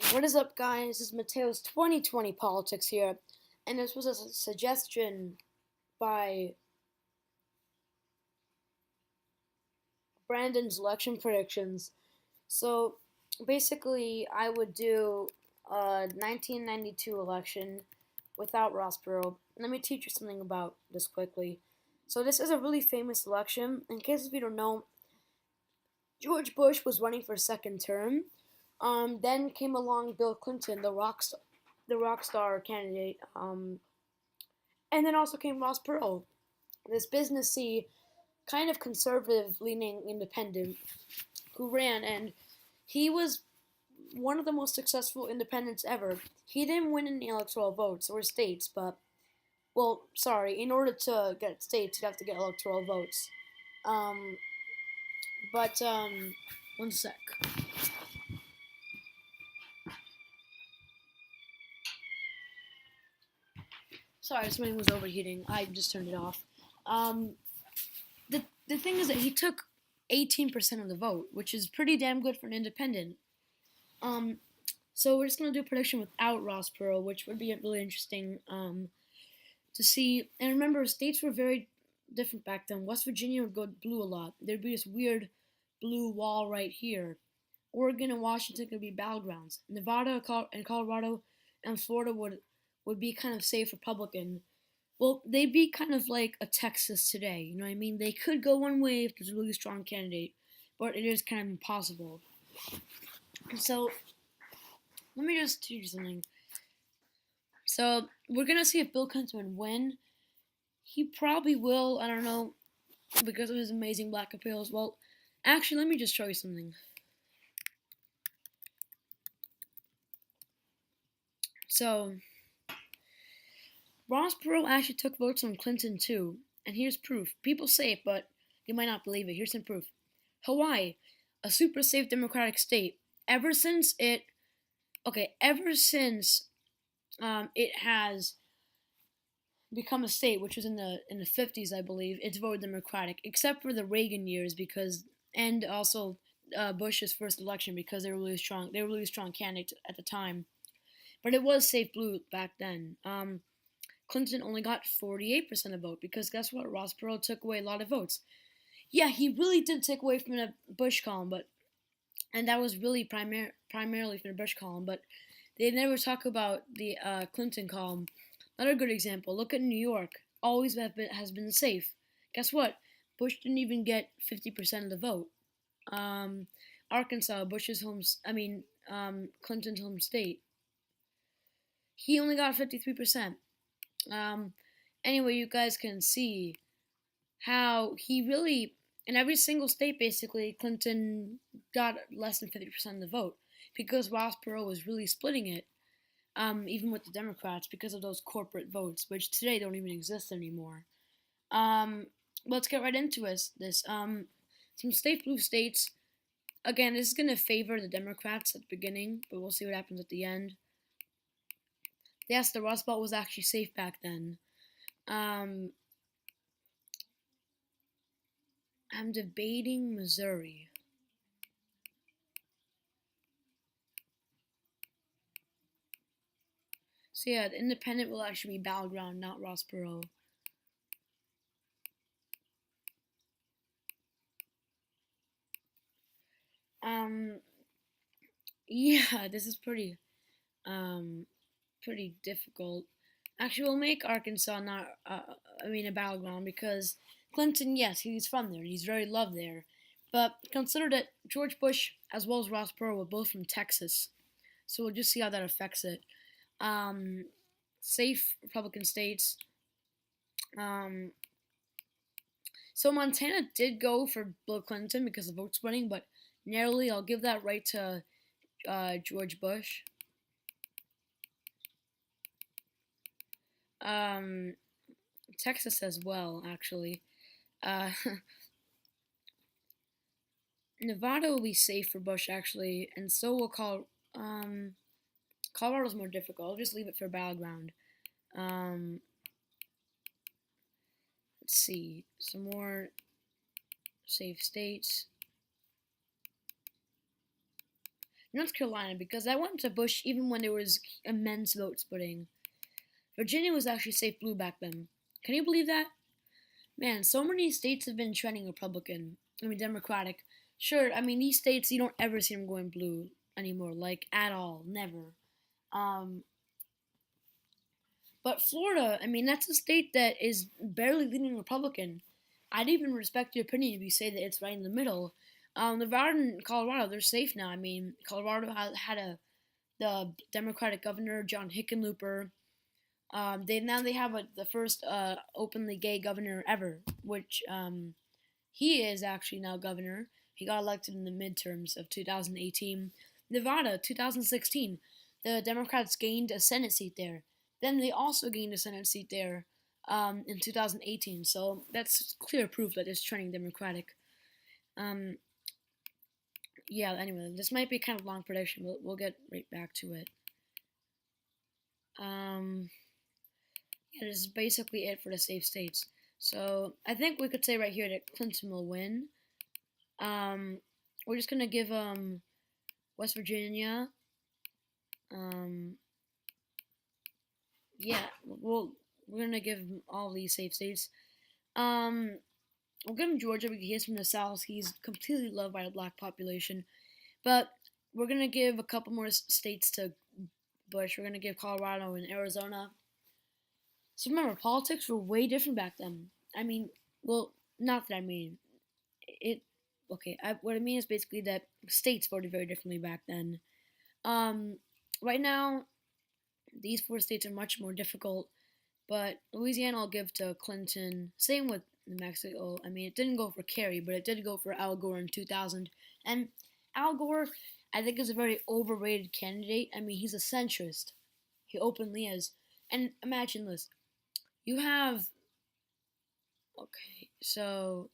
What is up, guys? This is Mateo's 2020 Politics here, and this was a suggestion by Brandon's election predictions. So, basically, I would do a 1992 election without Ross Perot. Let me teach you something about this quickly. So, this is a really famous election. In case if you don't know, George Bush was running for a second term. Then came along Bill Clinton, the rock star candidate. And then also came Ross Perot, this businessy, kind of conservative-leaning independent who ran, and he was one of the most successful independents ever. He didn't win any electoral votes or states, but well, sorry. In order to get states, you'd have to get electoral votes. Um, but one sec. Sorry, something was overheating. I just turned it off. Um, the thing is that he took 18% of the vote, which is pretty damn good for an independent. Um, so we're just gonna do a prediction without Ross Perot, which would be really interesting to see. And remember, states were very different back then. West Virginia would go blue a lot. There'd be this weird blue wall right here. Oregon and Washington could be battlegrounds. Nevada and Colorado and Florida would be kind of safe Republican. Well, they'd be kind of like a Texas today. You know what I mean? They could go one way if there's a really strong candidate, but it is kind of impossible. So let me just teach you something. So we're gonna see if Bill Clinton would win. He probably will. I don't know, because of his amazing black appeals. Well, actually, let me just show you something. So Ross Perot actually took votes from Clinton too, and here's proof. People say it, but you might not believe it. Here's some proof. Hawaii, a super safe democratic state. Ever since it, ever since it has become a state, which was in the 50s, I believe, it's voted Democratic, except for the Reagan years and also Bush's first election because they were really strong. They were really strong candidates at the time, but it was safe blue back then. Clinton only got 48% of the vote because guess what? Ross Perot took away a lot of votes. Yeah, he really did take away from the Bush column, and that was really primarily from the Bush column, but they never talk about the Clinton column. Another good example. Look at New York. Always has been safe. Guess what? Bush didn't even get 50% of the vote. Um, Arkansas, Clinton's home state. He only got 53%. Um, anyway, you guys can see how he really, in every single state, basically, Clinton got less than 50% of the vote because Ross Perot was really splitting it, even with the Democrats, because of those corporate votes, which today don't even exist anymore. Um, let's get right into this. Some safe blue states. Again, this is going to favor the Democrats at the beginning, but we'll see what happens at the end. Yes, the Rust Belt was actually safe back then. I'm debating Missouri. So yeah, the independent will actually be battleground, not Ross Perot. Um, yeah, this is pretty difficult. Actually, we'll make Arkansas not, a battleground because Clinton, yes, he's from there. He's very loved there. But consider that George Bush as well as Ross Perot were both from Texas. So we'll just see how that affects it. Um, safe Republican states. Um, so Montana did go for Bill Clinton because of vote splitting, but narrowly, I'll give that right to George Bush. Um, Texas as well, actually. Uh, Nevada will be safe for Bush, actually, and so will Colorado's more difficult. I'll just leave it for battleground. Um, let's see, some more safe states. North Carolina, because I went to Bush even when there was immense vote splitting. Virginia was actually safe blue back then. Can you believe that? Man, so many states have been trending Republican. I mean, Democratic. Sure, I mean, these states, you don't ever see them going blue anymore, like, at all. Never. Um, but Florida, I mean, that's a state that is barely leaning Republican. I'd even respect your opinion if you say that it's right in the middle. Nevada and Colorado, they're safe now. I mean, Colorado had the Democratic governor, John Hickenlooper. They have the first openly gay governor ever, which he is actually now governor. He got elected in the midterms of 2018. Nevada, 2016, the Democrats gained a Senate seat there. Then they also gained a Senate seat there in 2018. So that's clear proof that it's trending Democratic. Um, yeah, anyway, this might be kind of long prediction. We'll get right back to it. Yeah, this is basically it for the safe states. So I think we could say right here that Clinton will win. We're just gonna give West Virginia. Yeah, we're gonna give him all these safe states. We'll give him Georgia because he's from the South. He's completely loved by the black population. But we're gonna give a couple more states to Bush. We're gonna give Colorado and Arizona. So remember, politics were way different back then. I mean, well, not that I mean it. Okay, what I mean is basically that states voted very differently back then. Um, right now, these four states are much more difficult, but Louisiana I'll give to Clinton. Same with New Mexico. I mean, it didn't go for Kerry, but it did go for Al Gore in 2000. And Al Gore, I think, is a very overrated candidate. I mean, he's a centrist. He openly is. And imagine this. You have okay, so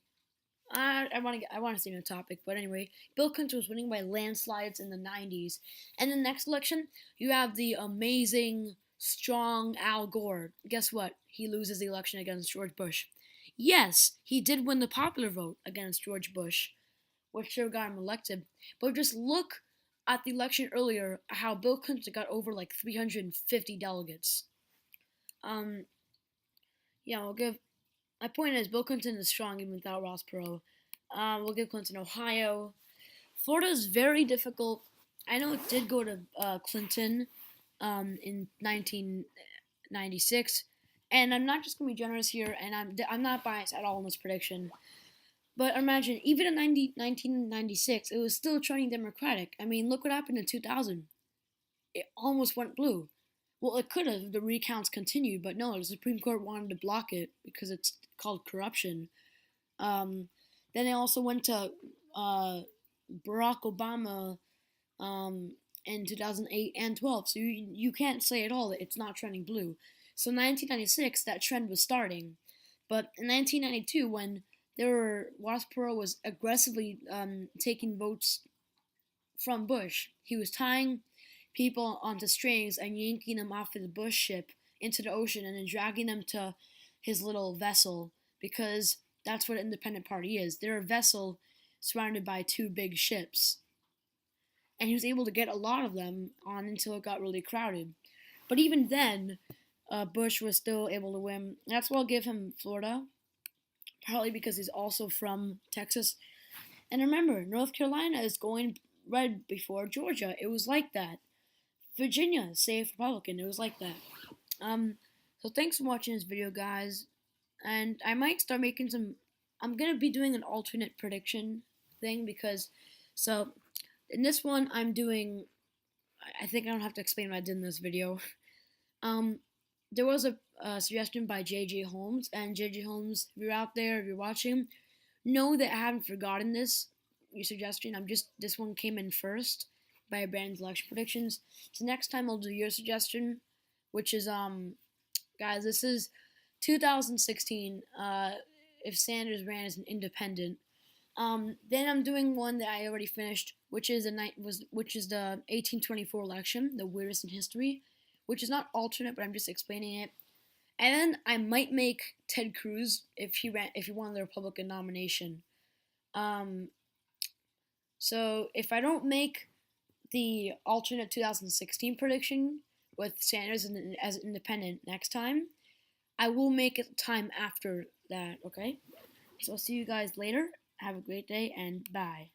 I want to stay on the topic, but anyway, Bill Clinton was winning by landslides in the 90s, and the next election you have the amazing, strong Al Gore. Guess what? He loses the election against George Bush. Yes, he did win the popular vote against George Bush, which sure got him elected. But just look at the election earlier, how Bill Clinton got over like 350 delegates. Um, yeah, we'll give my point is Bill Clinton is strong even without Ross Perot. We'll give Clinton Ohio. Florida is very difficult. I know it did go to Clinton in 1996, and I'm not just gonna be generous here, and I'm not biased at all in this prediction. But imagine, even in 1996, it was still trending Democratic. I mean, look what happened in 2000. It almost went blue. Well, it could have. The recounts continued, but no, the Supreme Court wanted to block it because it's called corruption. Um, then they also went to Barack Obama in 2008 and 12. So you can't say at all that it's not trending blue. So in 1996, that trend was starting. But in 1992, when Ross Perot was aggressively taking votes from Bush, he was tying people onto strings and yanking them off his Bush ship into the ocean and then dragging them to his little vessel because that's what an independent party is. They're a vessel surrounded by two big ships. And he was able to get a lot of them on until it got really crowded. But even then, Bush was still able to win. That's why I'll give him Florida, partly because he's also from Texas. And remember, North Carolina is going red before Georgia. It was like that. Virginia, safe Republican. It was like that. So thanks for watching this video, guys. And I might start making some. I'm gonna be doing an alternate prediction thing because, so in this one I'm doing. I think I don't have to explain what I did in this video. There was a suggestion by J.J. Holmes, and J.J. Holmes, if you're out there, if you're watching, know that I haven't forgotten your suggestion. This one came in first by Brandon's election predictions. So next time I'll do your suggestion, which is guys, this is 2016. If Sanders ran as an independent. Then I'm doing one that I already finished, which is the 1824 election, the weirdest in history, which is not alternate, but I'm just explaining it. And then I might make Ted Cruz if he won the Republican nomination. So if I don't make the alternate 2016 prediction with Sanders as independent next time. I will make it time after that, okay? So I'll see you guys later. Have a great day and bye.